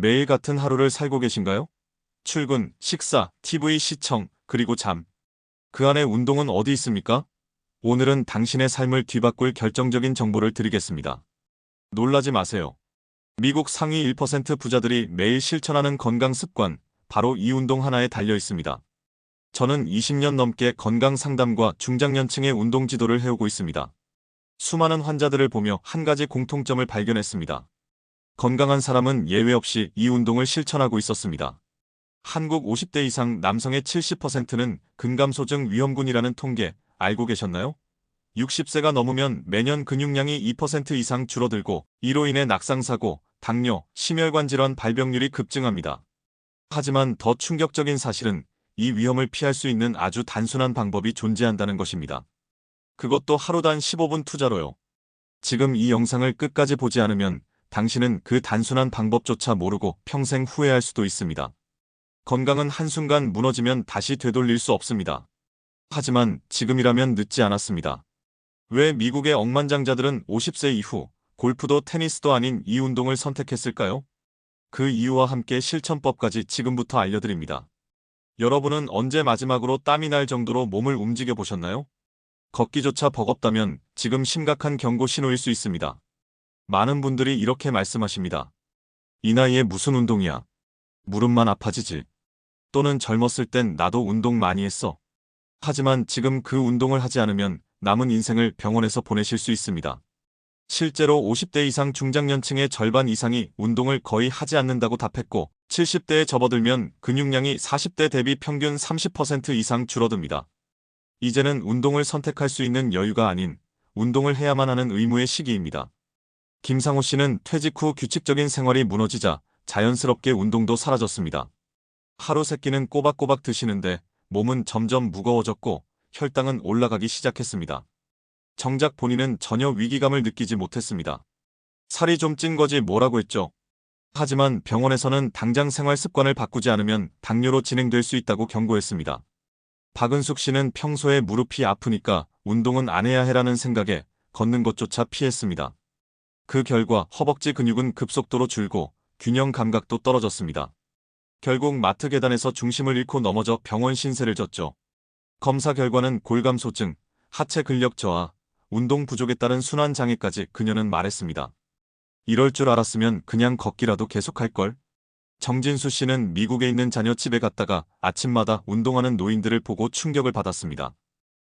매일 같은 하루를 살고 계신가요? 출근, 식사, TV 시청, 그리고 잠. 그 안에 운동은 어디 있습니까? 오늘은 당신의 삶을 뒤바꿀 결정적인 정보를 드리겠습니다. 놀라지 마세요. 미국 상위 1% 부자들이 매일 실천하는 건강 습관, 바로 이 운동 하나에 달려 있습니다. 저는 20년 넘게 건강 상담과 중장년층의 운동 지도를 해오고 있습니다. 수많은 환자들을 보며 한 가지 공통점을 발견했습니다. 건강한 사람은 예외 없이 이 운동을 실천하고 있었습니다. 한국 50대 이상 남성의 70%는 근감소증 위험군이라는 통계 알고 계셨나요? 60세가 넘으면 매년 근육량이 2% 이상 줄어들고 이로 인해 낙상사고, 당뇨, 심혈관 질환 발병률이 급증합니다. 하지만 더 충격적인 사실은 이 위험을 피할 수 있는 아주 단순한 방법이 존재한다는 것입니다. 그것도 하루단 15분 투자로요. 지금 이 영상을 끝까지 보지 않으면 당신은 그 단순한 방법조차 모르고 평생 후회할 수도 있습니다. 건강은 한순간 무너지면 다시 되돌릴 수 없습니다. 하지만 지금이라면 늦지 않았습니다. 왜 미국의 억만장자들은 50세 이후 골프도 테니스도 아닌 이 운동을 선택했을까요? 그 이유와 함께 실천법까지 지금부터 알려드립니다. 여러분은 언제 마지막으로 땀이 날 정도로 몸을 움직여 보셨나요? 걷기조차 버겁다면 지금 심각한 경고 신호일 수 있습니다. 많은 분들이 이렇게 말씀하십니다. 이 나이에 무슨 운동이야? 무릎만 아파지지. 또는 젊었을 땐 나도 운동 많이 했어. 하지만 지금 그 운동을 하지 않으면 남은 인생을 병원에서 보내실 수 있습니다. 실제로 50대 이상 중장년층의 절반 이상이 운동을 거의 하지 않는다고 답했고 70대에 접어들면 근육량이 40대 대비 평균 30% 이상 줄어듭니다. 이제는 운동을 선택할 수 있는 여유가 아닌 운동을 해야만 하는 의무의 시기입니다. 김상호 씨는 퇴직 후 규칙적인 생활이 무너지자 자연스럽게 운동도 사라졌습니다. 하루 세 끼는 꼬박꼬박 드시는데 몸은 점점 무거워졌고 혈당은 올라가기 시작했습니다. 정작 본인은 전혀 위기감을 느끼지 못했습니다. 살이 좀 찐 거지 뭐라고 했죠. 하지만 병원에서는 당장 생활 습관을 바꾸지 않으면 당뇨로 진행될 수 있다고 경고했습니다. 박은숙 씨는 평소에 무릎이 아프니까 운동은 안 해야 해라는 생각에 걷는 것조차 피했습니다. 그 결과 허벅지 근육은 급속도로 줄고 균형 감각도 떨어졌습니다. 결국 마트 계단에서 중심을 잃고 넘어져 병원 신세를 졌죠. 검사 결과는 골감소증, 하체 근력 저하, 운동 부족에 따른 순환 장애까지 그녀는 말했습니다. 이럴 줄 알았으면 그냥 걷기라도 계속할걸. 정진수 씨는 미국에 있는 자녀 집에 갔다가 아침마다 운동하는 노인들을 보고 충격을 받았습니다.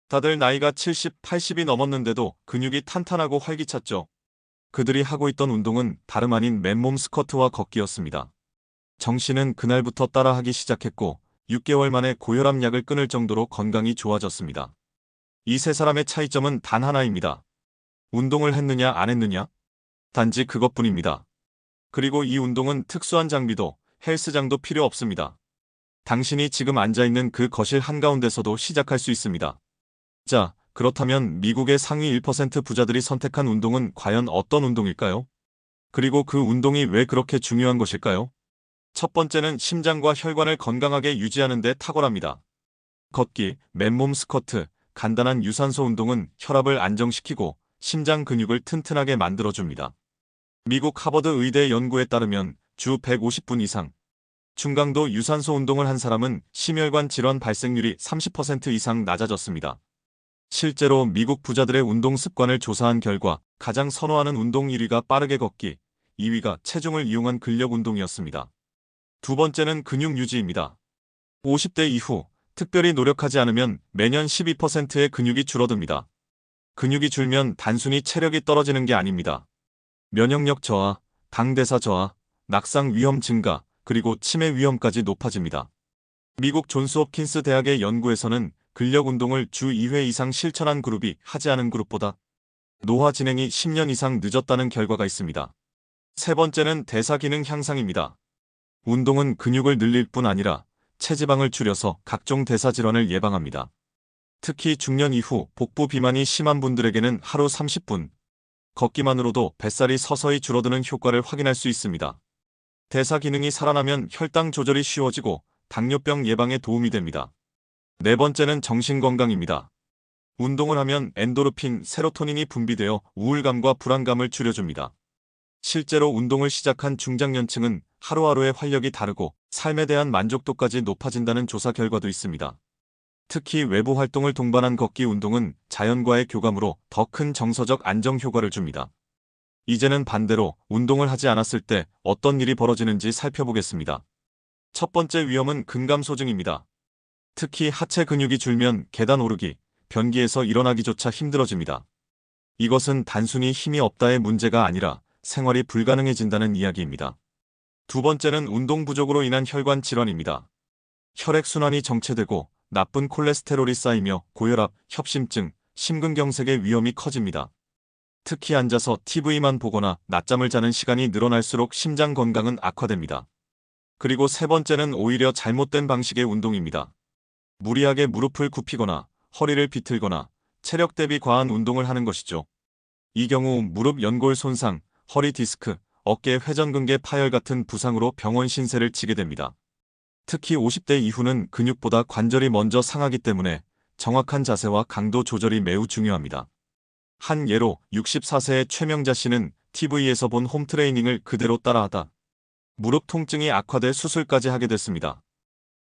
다들 나이가 70, 80이 넘었는데도 근육이 탄탄하고 활기찼죠. 그들이 하고 있던 운동은 다름 아닌 맨몸 스쿼트와 걷기였습니다. 정 씨는 그날부터 따라하기 시작했고 6개월 만에 고혈압 약을 끊을 정도로 건강이 좋아졌습니다. 이 세 사람의 차이점은 단 하나입니다. 운동을 했느냐 안 했느냐? 단지 그것뿐입니다. 그리고 이 운동은 특수한 장비도 헬스장도 필요 없습니다. 당신이 지금 앉아있는 그 거실 한가운데서도 시작할 수 있습니다. 자, 그렇다면 미국의 상위 1% 부자들이 선택한 운동은 과연 어떤 운동일까요? 그리고 그 운동이 왜 그렇게 중요한 것일까요? 첫 번째는 심장과 혈관을 건강하게 유지하는 데 탁월합니다. 걷기, 맨몸 스쿼트, 간단한 유산소 운동은 혈압을 안정시키고 심장 근육을 튼튼하게 만들어줍니다. 미국 하버드 의대 연구에 따르면 주 150분 이상 중강도 유산소 운동을 한 사람은 심혈관 질환 발생률이 30% 이상 낮아졌습니다. 실제로 미국 부자들의 운동 습관을 조사한 결과 가장 선호하는 운동 1위가 빠르게 걷기, 2위가 체중을 이용한 근력 운동이었습니다. 두 번째는 근육 유지입니다. 50대 이후 특별히 노력하지 않으면 매년 12%의 근육이 줄어듭니다. 근육이 줄면 단순히 체력이 떨어지는 게 아닙니다. 면역력 저하, 당대사 저하, 낙상 위험 증가, 그리고 치매 위험까지 높아집니다. 미국 존스홉킨스 대학의 연구에서는 근력 운동을 주 2회 이상 실천한 그룹이 하지 않은 그룹보다 노화 진행이 10년 이상 늦었다는 결과가 있습니다. 세 번째는 대사 기능 향상입니다. 운동은 근육을 늘릴 뿐 아니라 체지방을 줄여서 각종 대사 질환을 예방합니다. 특히 중년 이후 복부 비만이 심한 분들에게는 하루 30분 걷기만으로도 뱃살이 서서히 줄어드는 효과를 확인할 수 있습니다. 대사 기능이 살아나면 혈당 조절이 쉬워지고 당뇨병 예방에 도움이 됩니다. 네 번째는 정신건강입니다. 운동을 하면 엔도르핀, 세로토닌이 분비되어 우울감과 불안감을 줄여줍니다. 실제로 운동을 시작한 중장년층은 하루하루의 활력이 다르고 삶에 대한 만족도까지 높아진다는 조사 결과도 있습니다. 특히 외부 활동을 동반한 걷기 운동은 자연과의 교감으로 더 큰 정서적 안정 효과를 줍니다. 이제는 반대로 운동을 하지 않았을 때 어떤 일이 벌어지는지 살펴보겠습니다. 첫 번째 위험은 근감소증입니다. 특히 하체 근육이 줄면 계단 오르기, 변기에서 일어나기조차 힘들어집니다. 이것은 단순히 힘이 없다의 문제가 아니라 생활이 불가능해진다는 이야기입니다. 두 번째는 운동 부족으로 인한 혈관 질환입니다. 혈액순환이 정체되고 나쁜 콜레스테롤이 쌓이며 고혈압, 협심증, 심근경색의 위험이 커집니다. 특히 앉아서 TV만 보거나 낮잠을 자는 시간이 늘어날수록 심장 건강은 악화됩니다. 그리고 세 번째는 오히려 잘못된 방식의 운동입니다. 무리하게 무릎을 굽히거나 허리를 비틀거나 체력 대비 과한 운동을 하는 것이죠. 이 경우 무릎 연골 손상, 허리 디스크, 어깨 회전근개 파열 같은 부상으로 병원 신세를 지게 됩니다. 특히 50대 이후는 근육보다 관절이 먼저 상하기 때문에 정확한 자세와 강도 조절이 매우 중요합니다. 한 예로 64세의 최명자 씨는 TV에서 본 홈트레이닝을 그대로 따라하다 무릎 통증이 악화돼 수술까지 하게 됐습니다.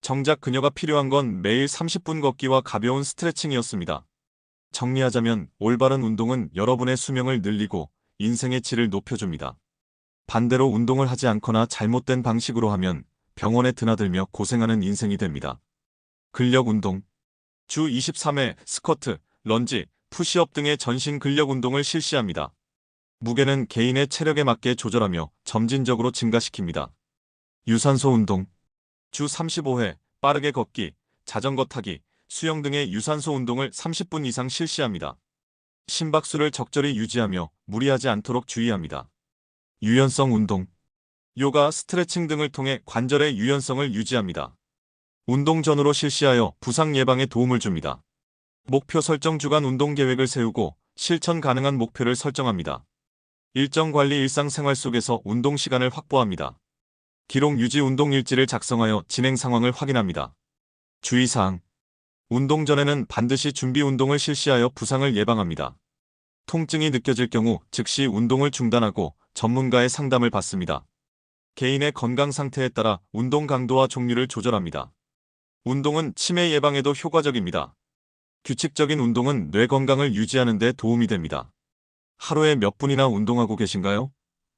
정작 그녀가 필요한 건 매일 30분 걷기와 가벼운 스트레칭이었습니다. 정리하자면 올바른 운동은 여러분의 수명을 늘리고 인생의 질을 높여줍니다. 반대로 운동을 하지 않거나 잘못된 방식으로 하면 병원에 드나들며 고생하는 인생이 됩니다. 근력 운동. 주 23회 스쿼트, 런지, 푸시업 등의 전신 근력 운동을 실시합니다. 무게는 개인의 체력에 맞게 조절하며 점진적으로 증가시킵니다. 유산소 운동. 주 35회 빠르게 걷기, 자전거 타기, 수영 등의 유산소 운동을 30분 이상 실시합니다. 심박수를 적절히 유지하며 무리하지 않도록 주의합니다. 유연성 운동. 요가, 스트레칭 등을 통해 관절의 유연성을 유지합니다. 운동 전후로 실시하여 부상 예방에 도움을 줍니다. 목표 설정 주간 운동 계획을 세우고 실천 가능한 목표를 설정합니다. 일정 관리 일상생활 속에서 운동 시간을 확보합니다. 기록 유지 운동 일지를 작성하여 진행 상황을 확인합니다. 주의사항. 운동 전에는 반드시 준비 운동을 실시하여 부상을 예방합니다. 통증이 느껴질 경우 즉시 운동을 중단하고 전문가의 상담을 받습니다. 개인의 건강 상태에 따라 운동 강도와 종류를 조절합니다. 운동은 치매 예방에도 효과적입니다. 규칙적인 운동은 뇌 건강을 유지하는 데 도움이 됩니다. 하루에 몇 분이나 운동하고 계신가요?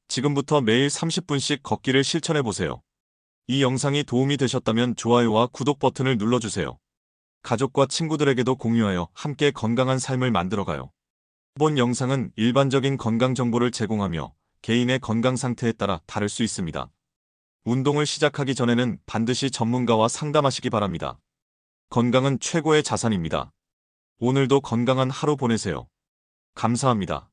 지금부터 매일 30분씩 걷기를 실천해보세요. 이 영상이 도움이 되셨다면 좋아요와 구독 버튼을 눌러주세요. 가족과 친구들에게도 공유하여 함께 건강한 삶을 만들어가요. 이번 영상은 일반적인 건강 정보를 제공하며 개인의 건강 상태에 따라 다를 수 있습니다. 운동을 시작하기 전에는 반드시 전문가와 상담하시기 바랍니다. 건강은 최고의 자산입니다. 오늘도 건강한 하루 보내세요. 감사합니다.